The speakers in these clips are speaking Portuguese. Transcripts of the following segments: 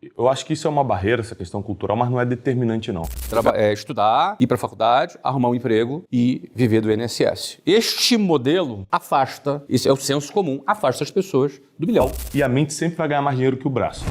Eu acho que isso é uma barreira, essa questão cultural, mas não é determinante, não. Estudar, ir para a faculdade, arrumar um emprego e viver do INSS. Este modelo afasta, isso é o senso comum, afasta as pessoas do bilhão. E a mente sempre vai ganhar mais dinheiro que o braço.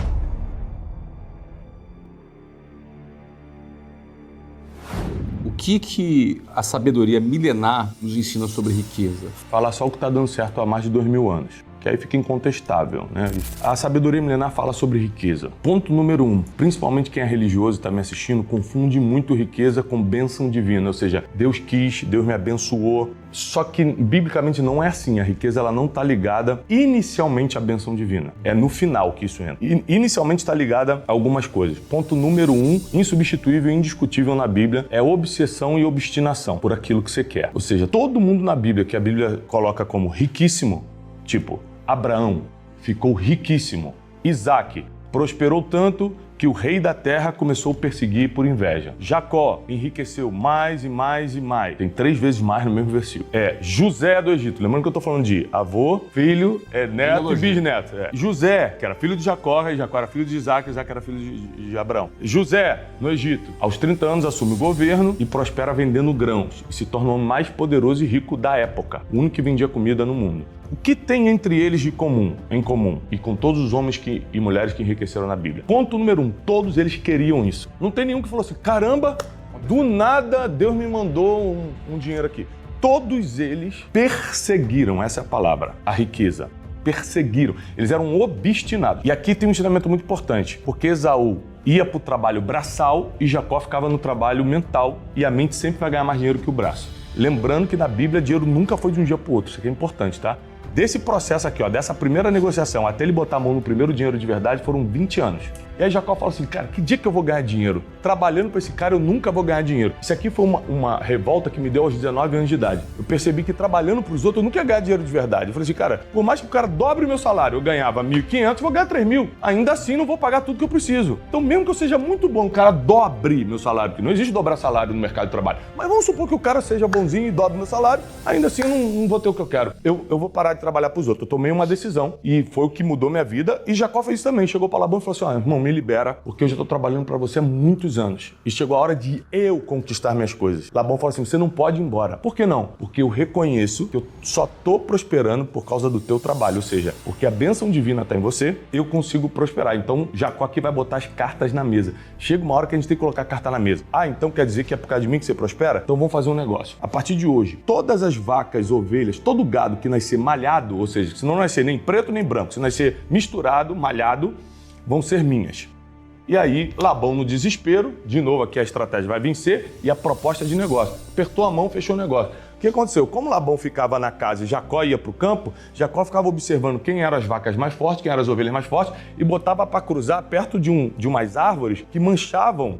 O que a sabedoria milenar nos ensina sobre riqueza? Falar só o que está dando certo há mais de 2000 anos. Que aí fica incontestável, né? A sabedoria milenar fala sobre riqueza. Ponto número 1, principalmente quem é religioso e está me assistindo, confunde muito riqueza com bênção divina, ou seja, Deus quis, Deus me abençoou. Só que, biblicamente, não é assim. A riqueza ela não está ligada inicialmente à bênção divina. É no final que isso entra. Inicialmente está ligada a algumas coisas. Ponto número 1, insubstituível e indiscutível na Bíblia, é obsessão e obstinação por aquilo que você quer. Ou seja, todo mundo na Bíblia, que a Bíblia coloca como riquíssimo, tipo, Abraão ficou riquíssimo. Isaac prosperou tanto que o rei da terra começou a perseguir por inveja. Jacó enriqueceu mais e mais e mais. Tem 3 vezes mais no mesmo versículo. José do Egito. Lembrando que eu estou falando de avô, filho, neto e bisneto. José, que era filho de Jacó, e Jacó era filho de Isaac, Isaac era filho de Abraão. José, no Egito, aos 30 anos assume o governo e prospera vendendo grãos. E se tornou o mais poderoso e rico da época. O único que vendia comida no mundo. O que tem entre eles em comum, e com todos os homens e mulheres que enriqueceram na Bíblia? Ponto número 1, todos eles queriam isso. Não tem nenhum que falou assim, caramba, do nada Deus me mandou um dinheiro aqui. Todos eles perseguiram, essa é a palavra, a riqueza. Perseguiram, eles eram obstinados. E aqui tem um ensinamento muito importante, porque Esaú ia para o trabalho braçal e Jacó ficava no trabalho mental, e a mente sempre vai ganhar mais dinheiro que o braço. Lembrando que na Bíblia dinheiro nunca foi de um dia para o outro, isso aqui é importante, tá? Desse processo aqui, dessa primeira negociação até ele botar a mão no primeiro dinheiro de verdade, foram 20 anos. E aí Jacó fala assim, cara, que dia que eu vou ganhar dinheiro? Trabalhando para esse cara eu nunca vou ganhar dinheiro. Isso aqui foi uma revolta que me deu aos 19 anos de idade. Eu percebi que trabalhando para os outros eu nunca ia ganhar dinheiro de verdade. Eu falei assim, cara, por mais que o cara dobre o meu salário, eu ganhava 1.500, eu vou ganhar 3.000. Ainda assim não vou pagar tudo que eu preciso. Então mesmo que eu seja muito bom, o cara dobre meu salário, porque não existe dobrar salário no mercado de trabalho. Mas vamos supor que o cara seja bonzinho e dobre meu salário, ainda assim eu não vou ter o que eu quero. Eu vou parar de trabalhar para os outros. Eu tomei uma decisão e foi o que mudou minha vida. E Jacó fez isso também. Chegou para Labão e falou assim, irmão, me libera, porque eu já estou trabalhando para você há muitos anos. E chegou a hora de eu conquistar minhas coisas. Labão falou assim, você não pode ir embora. Por que não? Porque eu reconheço que eu só estou prosperando por causa do teu trabalho. Ou seja, porque a bênção divina está em você, eu consigo prosperar. Então, Jacó aqui vai botar as cartas na mesa. Chega uma hora que a gente tem que colocar a carta na mesa. Então quer dizer que é por causa de mim que você prospera? Então vamos fazer um negócio. A partir de hoje, todas as vacas, ovelhas, todo gado que nascer malhado, ou seja, se não nascer nem preto nem branco, se nascer misturado, malhado, vão ser minhas. E aí, Labão no desespero, de novo aqui a estratégia vai vencer e a proposta de negócio. Apertou a mão, fechou o negócio. O que aconteceu? Como Labão ficava na casa e Jacó ia para o campo, Jacó ficava observando quem eram as vacas mais fortes, quem eram as ovelhas mais fortes e botava para cruzar perto de umas árvores que manchavam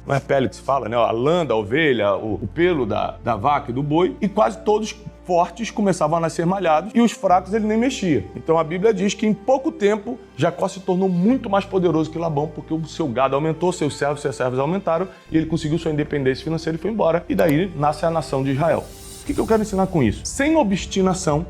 não é pele que se fala, né? A lã da ovelha, o pelo da vaca e do boi, e quase todos fortes começavam a nascer malhados e os fracos ele nem mexia. Então a Bíblia diz que em pouco tempo Jacó se tornou muito mais poderoso que Labão, porque o seu gado aumentou, seus servos aumentaram e ele conseguiu sua independência financeira e foi embora. E daí nasce a nação de Israel. O que eu quero ensinar com isso? Sem obstinação,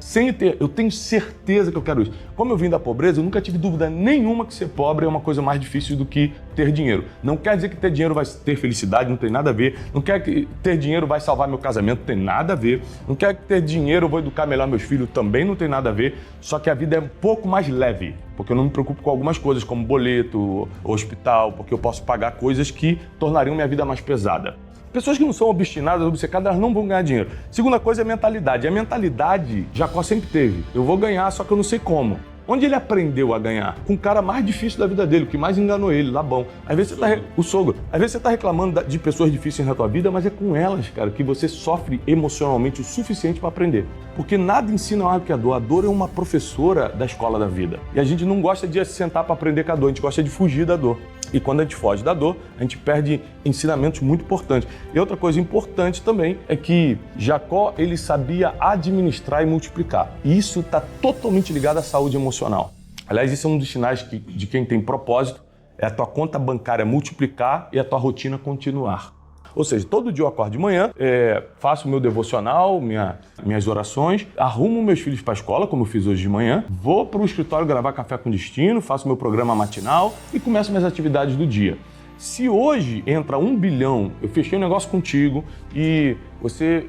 eu tenho certeza que eu quero isso. Como eu vim da pobreza, eu nunca tive dúvida nenhuma que ser pobre é uma coisa mais difícil do que ter dinheiro. Não quer dizer que ter dinheiro vai ter felicidade, não tem nada a ver. Não quer que ter dinheiro vai salvar meu casamento, não tem nada a ver. Não quer que ter dinheiro eu vou educar melhor meus filhos, também não tem nada a ver. Só que a vida é um pouco mais leve, porque eu não me preocupo com algumas coisas, como boleto, hospital, porque eu posso pagar coisas que tornariam minha vida mais pesada. Pessoas que não são obstinadas, obcecadas, elas não vão ganhar dinheiro. Segunda coisa é a mentalidade. A mentalidade, Jacó sempre teve. Eu vou ganhar, só que eu não sei como. Onde ele aprendeu a ganhar? Com o cara mais difícil da vida dele, o que mais enganou ele, Labão. Às vezes o sogro. Às vezes você está reclamando de pessoas difíceis na tua vida, mas é com elas, cara, que você sofre emocionalmente o suficiente para aprender. Porque nada ensina mais do que a dor. A dor é uma professora da escola da vida. E a gente não gosta de se sentar para aprender com a dor, a gente gosta de fugir da dor. E quando a gente foge da dor, a gente perde ensinamentos muito importantes. E outra coisa importante também é que Jacó, ele sabia administrar e multiplicar. E isso está totalmente ligado à saúde emocional. Aliás, isso é um dos sinais de quem tem propósito, é a tua conta bancária multiplicar e a tua rotina continuar. Ou seja, todo dia eu acordo de manhã, faço o meu devocional, minhas orações, arrumo meus filhos para a escola, como eu fiz hoje de manhã, vou para o escritório gravar Café com Destino, faço meu programa matinal e começo minhas atividades do dia. Se hoje entra 1 bilhão, eu fechei um negócio contigo e você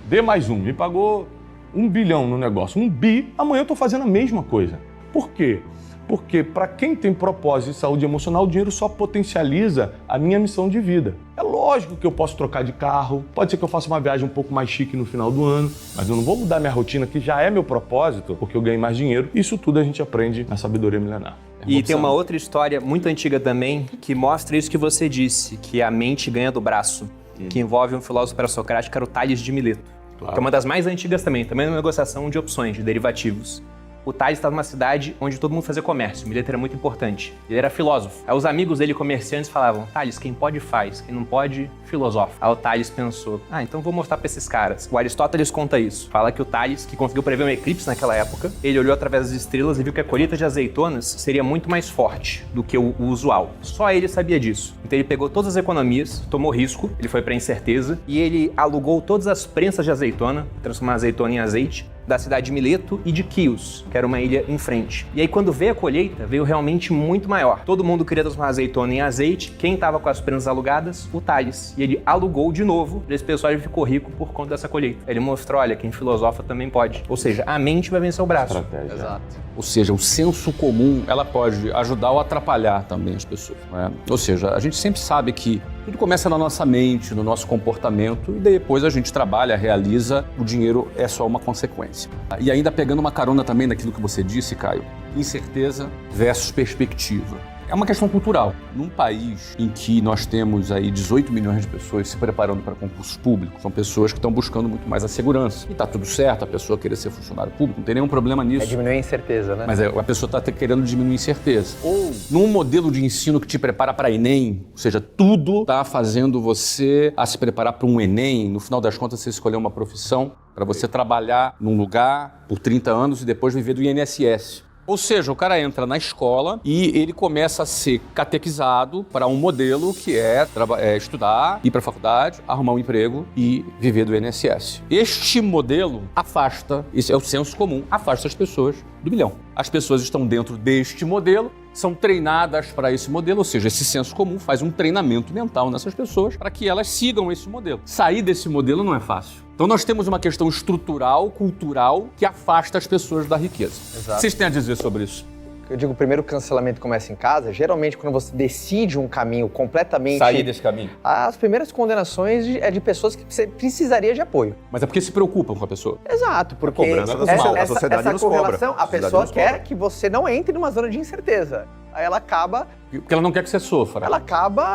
dê mais um, me pagou 1 bilhão no negócio, 1 bi, amanhã eu estou fazendo a mesma coisa. Por quê? Porque para quem tem propósito de saúde emocional, o dinheiro só potencializa a minha missão de vida. É lógico que eu posso trocar de carro, pode ser que eu faça uma viagem um pouco mais chique no final do ano, mas eu não vou mudar minha rotina, que já é meu propósito, porque eu ganho mais dinheiro. Isso tudo a gente aprende na sabedoria milenar. E tem uma outra história muito antiga também, que mostra isso que você disse, que a mente ganha do braço, que envolve um filósofo pré-socrático, que era o Tales de Mileto, que é uma das mais antigas também uma negociação de opções, de derivativos. O Tales estava numa cidade onde todo mundo fazia comércio, Mileto era muito importante. Ele era filósofo. Aí os amigos dele, comerciantes, falavam: Tales, quem pode faz, quem não pode, filosofa. Aí o Tales pensou: então vou mostrar pra esses caras. O Aristóteles conta isso. Fala que o Tales, que conseguiu prever um eclipse naquela época, ele olhou através das estrelas e viu que a colheita de azeitonas seria muito mais forte do que o usual. Só ele sabia disso. Então ele pegou todas as economias, tomou risco, ele foi pra incerteza e ele alugou todas as prensas de azeitona, transformou a azeitona em azeite, da cidade de Mileto e de Quios, que era uma ilha em frente. E aí quando veio a colheita, veio realmente muito maior. Todo mundo queria transformar a azeitona em azeite. Quem estava com as prensas alugadas? O Tales. E ele alugou de novo, e esse pessoal ele ficou rico por conta dessa colheita. Ele mostrou: olha, quem filosofa também pode. Ou seja, a mente vai vencer o braço. Estratégia. Exato. Ou seja, o senso comum, ela pode ajudar ou atrapalhar também as pessoas, não é? Ou seja, a gente sempre sabe que tudo começa na nossa mente, no nosso comportamento, e depois a gente trabalha, realiza, o dinheiro é só uma consequência. E ainda pegando uma carona também daquilo que você disse, Caio, incerteza versus perspectiva. É uma questão cultural. Num país em que nós temos aí 18 milhões de pessoas se preparando para concursos públicos, são pessoas que estão buscando muito mais a segurança. E tá tudo certo, a pessoa querer ser funcionário público, não tem nenhum problema nisso. É diminuir a incerteza, né? Mas a pessoa está querendo diminuir a incerteza. Ou num modelo de ensino que te prepara para Enem, ou seja, tudo está fazendo você a se preparar para um Enem, no final das contas você escolher uma profissão para você trabalhar num lugar por 30 anos e depois viver do INSS. Ou seja, o cara entra na escola e ele começa a ser catequizado para um modelo que é estudar, ir para a faculdade, arrumar um emprego e viver do INSS. Este modelo afasta, isso é o senso comum, afasta as pessoas do milhão. As pessoas estão dentro deste modelo, são treinadas para esse modelo, ou seja, esse senso comum faz um treinamento mental nessas pessoas para que elas sigam esse modelo. Sair desse modelo não é fácil. Então nós temos uma questão estrutural, cultural, que afasta as pessoas da riqueza. Exato. Vocês têm a dizer sobre isso? Eu digo, primeiro, o cancelamento começa em casa. Geralmente, quando você decide um caminho completamente... Sair desse caminho. As primeiras condenações é de pessoas que você precisaria de apoio. Mas é porque se preocupam com a pessoa. Exato, porque cobrança da sociedade. A sociedade essa nos cobra. correlação, a A sociedade pessoa nos quer cobra. que você não entre numa zona de incerteza. Aí ela acaba Porque ela não quer que você sofra.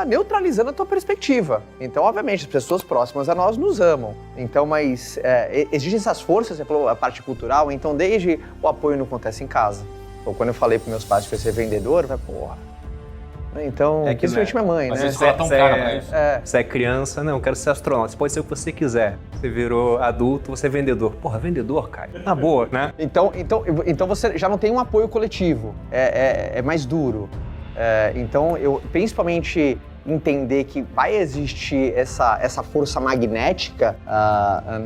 neutralizando a tua perspectiva. Então, obviamente, as pessoas próximas a nós nos amam. Então, mas existem essas forças, você falou a parte cultural, então desde o apoio não acontece em casa. Ou quando eu falei para meus pais que eu ia ser vendedor, eu falei, porra. Então, É que principalmente minha mãe, Mas né? você fala tão cara pra isso. Você é criança, não, eu quero ser astronauta. Você pode ser o que você quiser. Você virou adulto, você é vendedor. Porra, vendedor, cara. Na boa, né? Então você já não tem um apoio coletivo, é mais duro. Então, eu principalmente entender que vai existir essa força magnética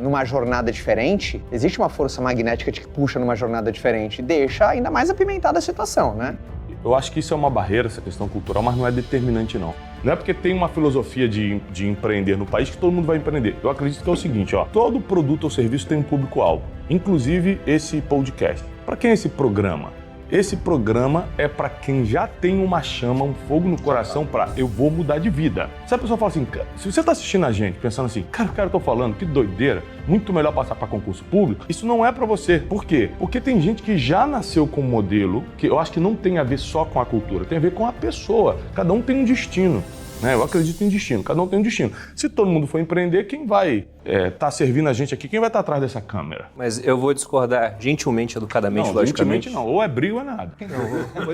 numa jornada diferente, existe uma força magnética que te puxa numa jornada diferente, deixa ainda mais apimentada a situação, né? Eu acho que isso é uma barreira, essa questão cultural, mas não é determinante, não. Não é porque tem uma filosofia de empreender no país que todo mundo vai empreender. Eu acredito que é o seguinte, ó, todo produto ou serviço tem um público-alvo, inclusive esse podcast. Para quem é esse programa? Esse programa é para quem já tem uma chama, um fogo no coração para eu vou mudar de vida. Se a pessoa fala assim, se você está assistindo a gente pensando assim, cara, o cara eu tô falando, que doideira, muito melhor passar para concurso público, isso não é para você. Por quê? Porque tem gente que já nasceu com um modelo que eu acho que não tem a ver só com a cultura, tem a ver com a pessoa. Cada um tem um destino. Eu acredito em destino, cada um tem um destino. Se todo mundo for empreender, quem vai estar servindo a gente aqui? Quem vai estar atrás dessa câmera? Mas eu vou discordar gentilmente, educadamente, Não, logicamente. gentilmente não. Ou é briga ou é nada.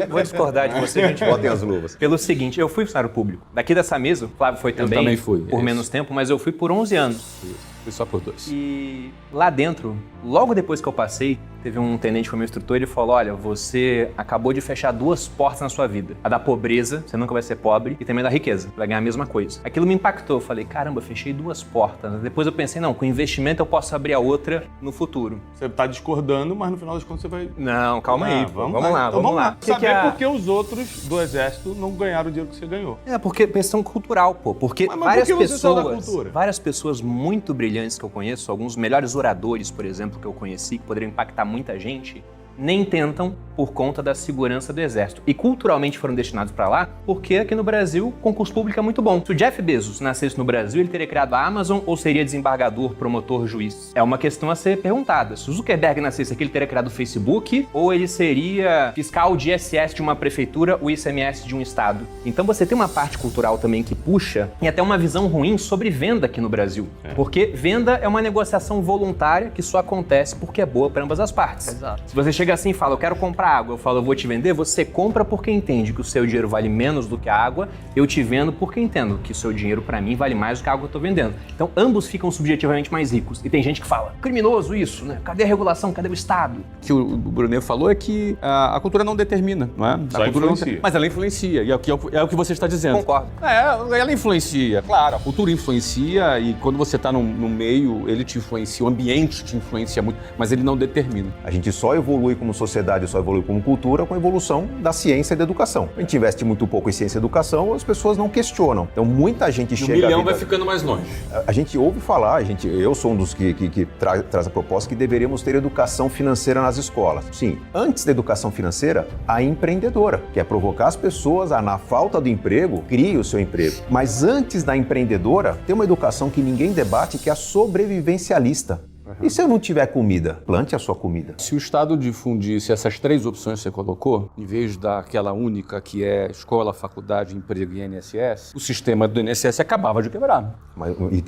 Vou discordar de você, gente. Botem as luvas. Pelo seguinte, eu fui funcionário público. Daqui dessa mesa, o Flávio foi também. também fui, Por isso. menos tempo, mas eu fui por 11 anos. Foi só por 2. E lá dentro, logo depois que eu passei, teve um tenente que foi meu instrutor, ele falou, olha, você acabou de fechar 2 portas na sua vida. A da pobreza, você nunca vai ser pobre, e também a da riqueza, vai ganhar a mesma coisa. Aquilo me impactou, eu falei, caramba, fechei 2 portas. Depois eu pensei, não, com investimento eu posso abrir a outra no futuro. Você tá discordando, mas no final das contas você vai... Não, calma aí, pô. Vamos lá. Então vamos lá. Saber por que que os outros do exército não ganharam o dinheiro que você ganhou. É, porque questão cultural, pô. Porque Mas várias por que você saiu da pessoas, cultura? várias pessoas muito brilhantes que eu conheço, alguns melhores oradores, por exemplo, que eu conheci, que poderiam impactar muita gente, nem tentam por conta da segurança do exército. E culturalmente foram destinados para lá porque aqui no Brasil o concurso público é muito bom. Se o Jeff Bezos nascesse no Brasil, ele teria criado a Amazon ou seria desembargador, promotor, juiz? É uma questão a ser perguntada. Se o Zuckerberg nascesse aqui, ele teria criado o Facebook ou ele seria fiscal de ISS de uma prefeitura ou ICMS de um estado? Então você tem uma parte cultural também que puxa e até uma visão ruim sobre venda aqui no Brasil. Porque venda é uma negociação voluntária que só acontece porque é boa para ambas as partes. Exato. Se você chega assim e fala, eu quero comprar água, eu falo, eu vou te vender, você compra porque entende que o seu dinheiro vale menos do que a água, eu te vendo porque entendo que o seu dinheiro para mim vale mais do que a água que eu tô vendendo. Então ambos ficam subjetivamente mais ricos. E tem gente que fala, criminoso isso, né? Cadê a regulação? Cadê o Estado? O que o Brunet falou é que a cultura não determina, não é? Só a cultura influencia. mas ela influencia, e é o que você está dizendo. Concordo. Ela influencia, claro, a cultura influencia e quando você está no meio, ele te influencia, o ambiente te influencia muito, mas ele não determina. A gente só evolui como sociedade, só evolui como cultura com a evolução da ciência e da educação. A gente investe muito pouco em ciência e educação, as pessoas não questionam. Então muita gente chega... O milhão à vida... vai ficando mais longe. A gente ouve falar, eu sou um dos que traz a proposta que deveríamos ter educação financeira nas escolas. Sim, antes da educação financeira, a empreendedora, que é provocar as pessoas a, na falta do emprego, crie o seu emprego. Mas antes da empreendedora, tem uma educação que ninguém debate, que é a sobrevivencialista. E se eu não tiver comida? Plante a sua comida. Se o Estado difundisse essas 3 opções que você colocou, em vez daquela única que é escola, faculdade, emprego e INSS, o sistema do INSS acabava de quebrar.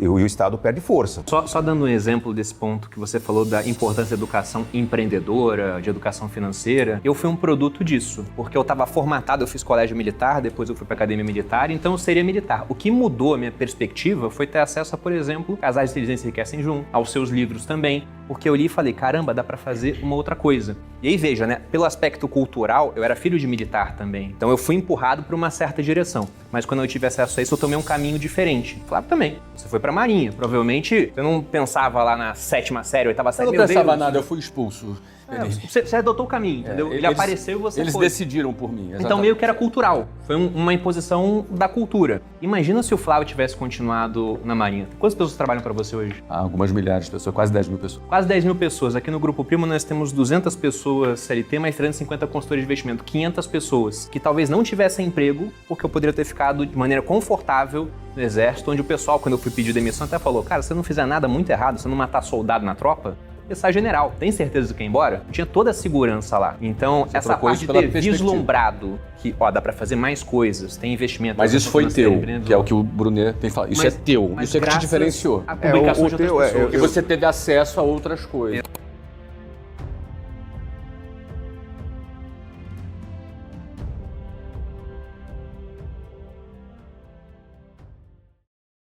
E o Estado perde força. Só dando um exemplo desse ponto que você falou da importância da educação empreendedora, de educação financeira, eu fui um produto disso, porque eu estava formatado, eu fiz colégio militar, depois eu fui para academia militar, então eu seria militar. O que mudou a minha perspectiva foi ter acesso a, por exemplo, Casais de Inteligência Enriquecem Juntos, aos seus livros também, porque eu li e falei, caramba, dá pra fazer uma outra coisa. E aí veja, né, pelo aspecto cultural, eu era filho de militar também, então eu fui empurrado para uma certa direção, mas quando eu tive acesso a isso, eu tomei um caminho diferente. Claro, também, você foi pra Marinha, provavelmente você não pensava lá na 7ª série, 8ª série, Eu não pensava nada, eu fui expulso. Você adotou o caminho, entendeu? Ele apareceu e você Eles foi. decidiram por mim. Exatamente. Então meio que era cultural, foi uma imposição da cultura. Imagina se o Flávio tivesse continuado na Marinha. Quantas pessoas trabalham para você hoje? Algumas milhares de pessoas, quase 10 mil pessoas. Quase 10 mil pessoas. Aqui no Grupo Primo nós temos 200 pessoas CLT, mais 350 consultores de investimento. 500 pessoas que talvez não tivessem emprego, porque eu poderia ter ficado de maneira confortável no Exército, onde o pessoal, quando eu fui pedir demissão, até falou, cara, se você não fizer nada muito errado, se você não matar soldado na tropa, sai general. Tem certeza de quem ir embora? Tinha toda a segurança lá. Então, você essa parte de ter vislumbrado que, dá pra fazer mais coisas, tem investimento. Mas isso foi teu, que é o que o Brunet tem falado. Isso é teu, isso é que te diferenciou. A publicação de outras pessoas. E você teve acesso a outras coisas.